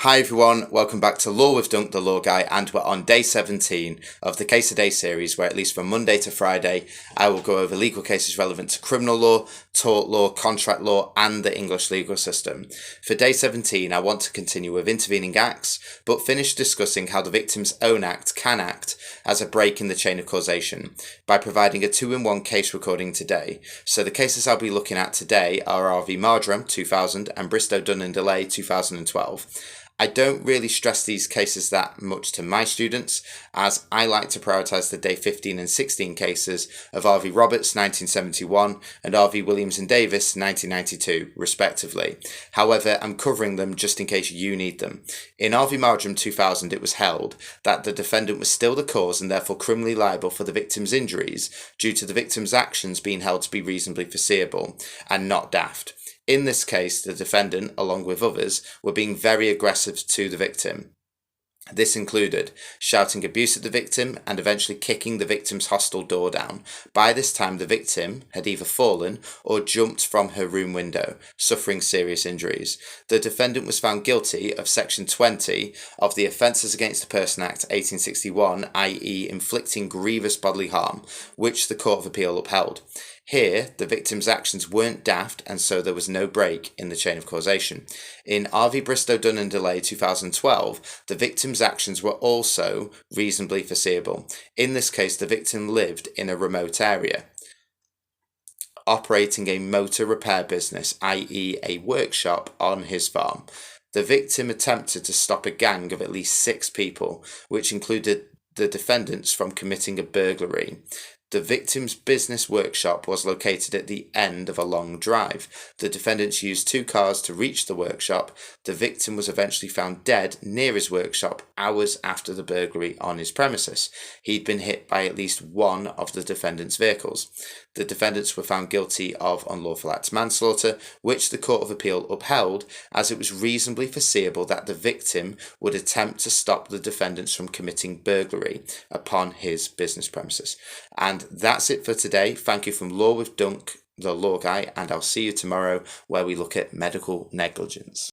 Hi everyone, welcome back to Law with Dunk, the Law Guy, and we're on day 17 of the Case a Day series where at least from Monday to Friday I will go over legal cases relevant to criminal law, tort law, contract law and the English legal system. For day 17 I want to continue with intervening acts, but finish discussing how the victim's own act can act as a break in the chain of causation by providing a 2-in-1 case recording today. So the cases I'll be looking at today are RV Marjoram 2000 and Bristow, Dunn and Delay 2012. I don't really stress these cases that much to my students, as I like to prioritise the day 15 and 16 cases of RV Roberts 1971 and RV Williams and Davis 1992 respectively. However, I'm covering them just in case you need them. In RV Marjoram 2000 it was held that the defendant was still the cause and therefore criminally liable for the victim's injuries due to the victim's actions being held to be reasonably foreseeable and not daft. In this case, the defendant, along with others, were being very aggressive to the victim. This included shouting abuse at the victim and eventually kicking the victim's hostel door down. By this time, the victim had either fallen or jumped from her room window, suffering serious injuries. The defendant was found guilty of Section 20 of the Offences Against a Person Act 1861, i.e. inflicting grievous bodily harm, which the Court of Appeal upheld. Here, the victim's actions weren't daft and so there was no break in the chain of causation. In RV Bristow, Dunn and Delay 2012, the victim's actions were also reasonably foreseeable. In this case, the victim lived in a remote area, operating a motor repair business, i.e. a workshop on his farm. The victim attempted to stop a gang of at least 6 people, which included the defendants from committing a burglary. The victim's business workshop was located at the end of a long drive. The defendants used 2 cars to reach the workshop. The victim was eventually found dead near his workshop hours after the burglary on his premises. He'd been hit by at least one of the defendants' vehicles. The defendants were found guilty of unlawful acts manslaughter, which the Court of Appeal upheld as it was reasonably foreseeable that the victim would attempt to stop the defendants from committing burglary upon his business premises. And that's it for today. Thank you from Law with Dunk, the Law Guy, and I'll see you tomorrow where we look at medical negligence.